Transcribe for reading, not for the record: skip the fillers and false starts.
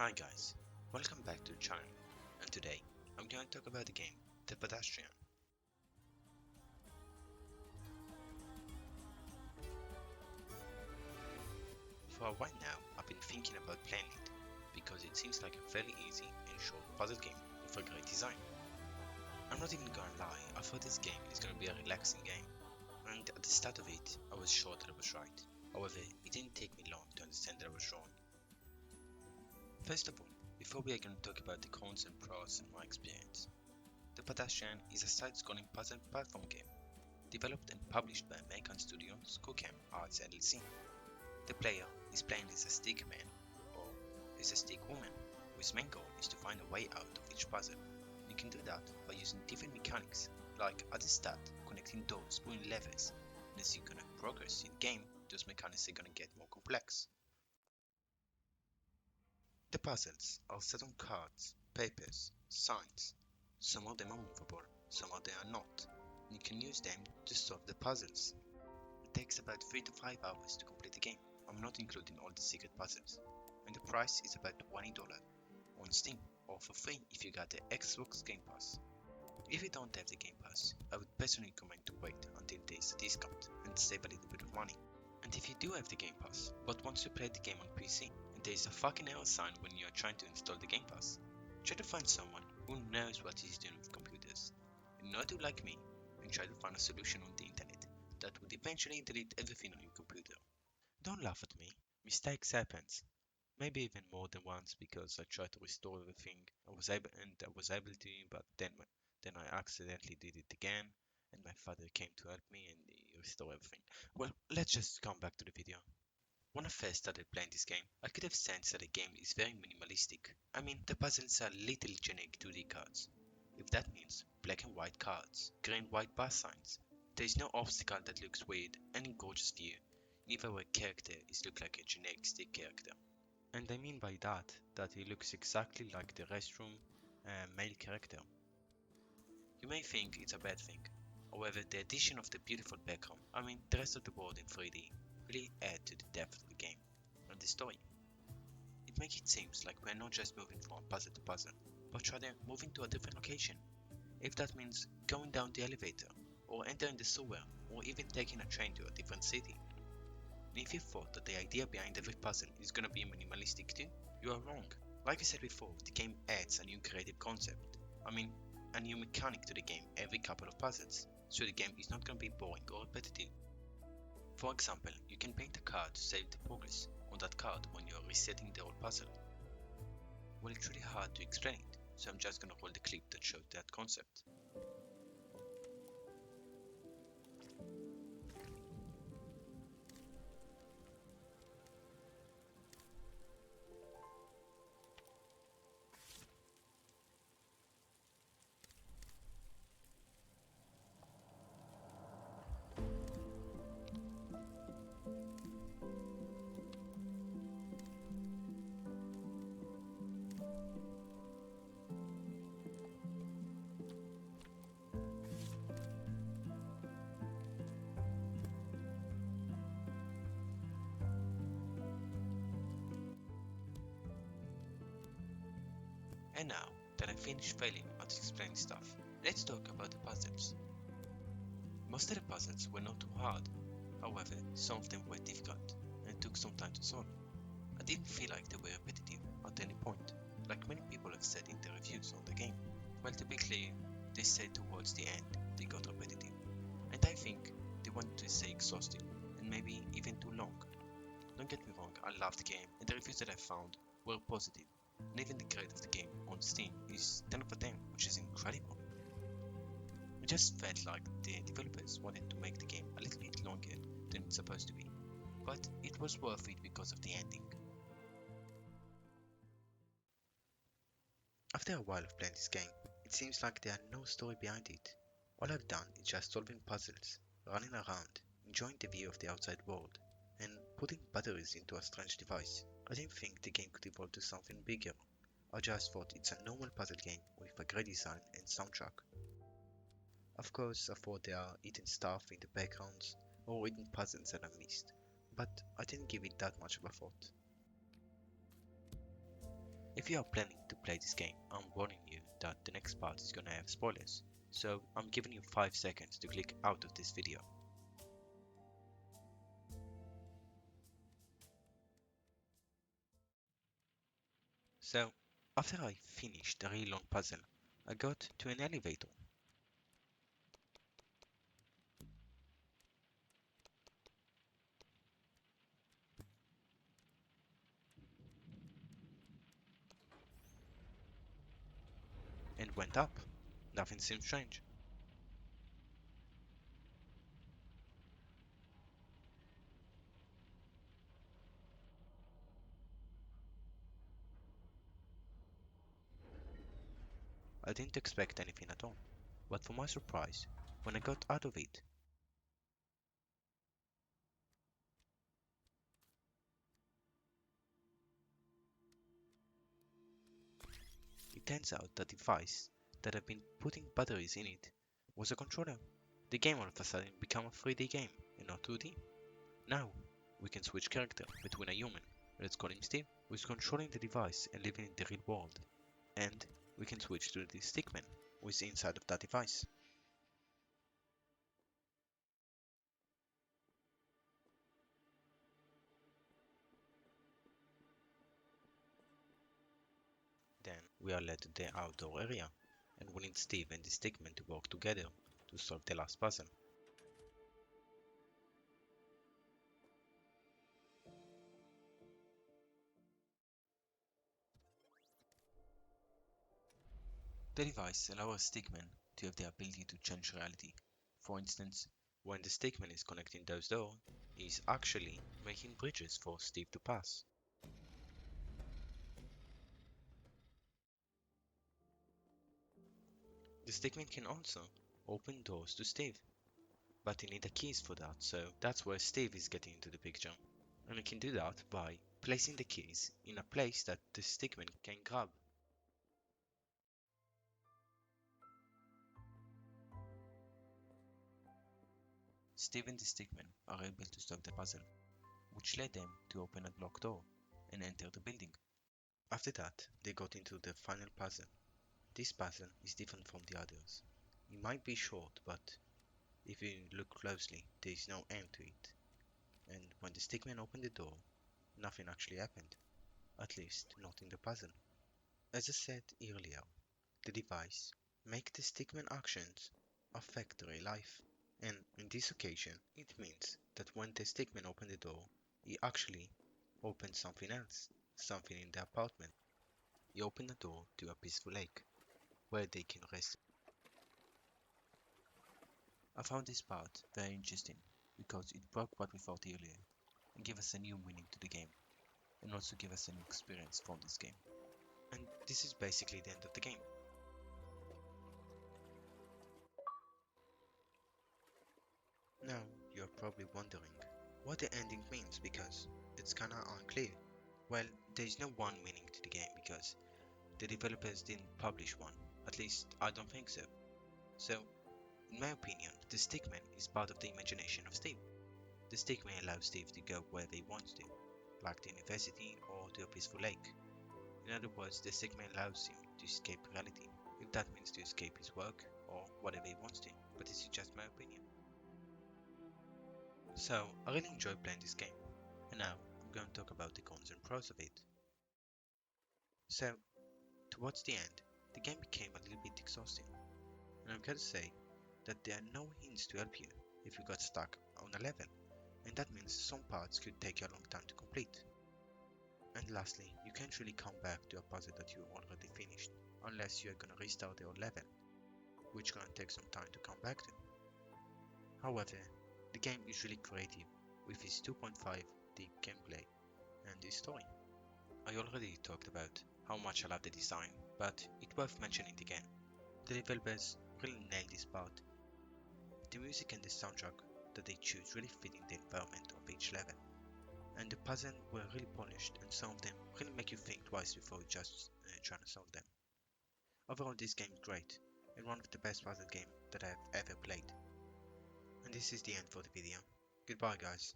Hi guys, welcome back to the channel, and today I'm going to talk about the game, The Pedestrian. For a while now, I've been thinking about playing it, because it seems like a fairly easy and short puzzle game with a great design. I'm not even gonna lie, I thought this game is gonna be a relaxing game, and at the start of it, I was sure that I was right. However, it didn't take me long to understand that I was wrong. First of all, before we are going to talk about the cons and pros and my experience, The Pedestrian is a side-scrolling puzzle platform game, developed and published by American studio Skocam Arts LLC. The player is playing as a stick man, or as a stick woman, whose main goal is to find a way out of each puzzle. You can do that by using different mechanics, like at the start, connecting doors, pulling levers, and as you're gonna progress in the game, those mechanics are gonna get more complex. The puzzles are set on cards, papers, signs. Some of them are movable, some of them are not, and you can use them to solve the puzzles. It takes about 3 to 5 hours to complete the game. I'm not including all the secret puzzles, and the price is about $20 on Steam, or for free if you got the Xbox Game Pass. If you don't have the Game Pass, I would personally recommend to wait until there is a discount and save a little bit of money. And if you do have the Game Pass, but want to play the game on PC, and there is a fucking error sign when you are trying to install the Game Pass, try to find someone who knows what he's doing with computers, and not do like me, and try to find a solution on the internet that would eventually delete everything on your computer. Don't laugh at me, mistakes happen. Maybe even more than once because I tried to restore everything I was able to, but then I accidentally did it again, and my father came to help me and he restored everything. Well, let's just come back to the video. When I first started playing this game, I could have sensed that the game is very minimalistic. I mean, the puzzles are little generic 2D cards. If that means black and white cards, green and white bar signs. There is no obstacle that looks weird, and in gorgeous view. Neither a character is look like a generic stick character. And I mean by that he looks exactly like the restroom male character. You may think it's a bad thing. However, the addition of the beautiful background, the rest of the world in 3D, really add to the depth of the game and the story. It makes it seem like we're not just moving from puzzle to puzzle, but rather moving to a different location. If that means going down the elevator, or entering the sewer, or even taking a train to a different city. And if you thought that the idea behind every puzzle is gonna be minimalistic too, you are wrong. Like I said before, the game adds a new creative concept. A new mechanic to the game every couple of puzzles, so the game is not gonna be boring or repetitive. For example, you can paint a card to save the progress on that card when you are resetting the whole puzzle. Well, it's really hard to explain it, so I'm just gonna roll the clip that showed that concept. And now that I finished failing at explaining stuff, let's talk about the puzzles. Most of the puzzles were not too hard, however, some of them were difficult and took some time to solve. I didn't feel like they were repetitive at any point, like many people have said in their reviews on the game. Well, to be clear, they said towards the end they got repetitive, and I think they wanted to say exhausting and maybe even too long. Don't get me wrong, I loved the game, and the reviews that I found were positive, and even the grade of the game on Steam is 10 out of 10, which is incredible. It just felt like the developers wanted to make the game a little bit longer than it's supposed to be, but it was worth it because of the ending. After a while of playing this game, it seems like there are no story behind it. All I've done is just solving puzzles, running around, enjoying the view of the outside world, and putting batteries into a strange device. I didn't think the game could evolve to something bigger. I just thought it's a normal puzzle game with a great design and soundtrack. Of course, I thought there are hidden stuff in the backgrounds or hidden puzzles that I missed, but I didn't give it that much of a thought. If you are planning to play this game, I'm warning you that the next part is gonna have spoilers, so I'm giving you 5 seconds to click out of this video. So, after I finished a really long puzzle, I got to an elevator. And went up. Nothing seemed strange. I didn't expect anything at all, but for my surprise, when I got out of it, it turns out the device that had been putting batteries in it was a controller. The game all of a sudden became a 3D game and not 2D. Now, we can switch character between a human, let's call him Steve, who is controlling the device and living in the real world, and we can switch to the stickman, who is inside of that device. Then we are led to the outdoor area, and we need Steve and the stickman to work together to solve the last puzzle. The device allows stickmen to have the ability to change reality. For instance, when the stickman is connecting those doors, he is actually making bridges for Steve to pass. The stickman can also open doors to Steve, but he needs the keys for that, so that's where Steve is getting into the picture. And he can do that by placing the keys in a place that the stickman can grab. Steve and the stickman are able to solve the puzzle, which led them to open a locked door and enter the building. After that, they got into the final puzzle. This puzzle is different from the others. It might be short, but if you look closely, there is no end to it. And when the stickman opened the door, nothing actually happened. At least, not in the puzzle. As I said earlier, the device make the stickman actions affect real life. And in this occasion, it means that when the stickman opened the door, he actually opened something else, something in the apartment. He opened the door to a peaceful lake, where they can rest. I found this part very interesting because it broke what we thought earlier and gave us a new meaning to the game and also gave us a new experience from this game. And this is basically the end of the game. Now you're probably wondering what the ending means because it's kinda unclear. Well, there's no one meaning to the game because the developers didn't publish one, at least I don't think so. So, in my opinion, the stickman is part of the imagination of Steve. The stickman allows Steve to go wherever he wants to, like the university or to a peaceful lake. In other words, the stickman allows him to escape reality, if that means to escape his work or whatever he wants to, but this is just my opinion. So, I really enjoy playing this game, and now I'm going to talk about the cons and pros of it. So, towards the end, the game became a little bit exhausting, and I've got to say that there are no hints to help you if you got stuck on a level, and that means some parts could take you a long time to complete. And lastly, you can't really come back to a puzzle that you already finished, unless you're gonna restart the whole level, which gonna take some time to come back to. However, the game is really creative with its 2.5D gameplay and its story. I already talked about how much I love the design, but it's worth mentioning again. The developers really nailed this part. The music and the soundtrack that they choose really fit in the environment of each level. And the puzzles were really polished and some of them really make you think twice before just trying to solve them. Overall, this game is great and one of the best puzzle games that I have ever played. And this is the end for the video. Goodbye guys.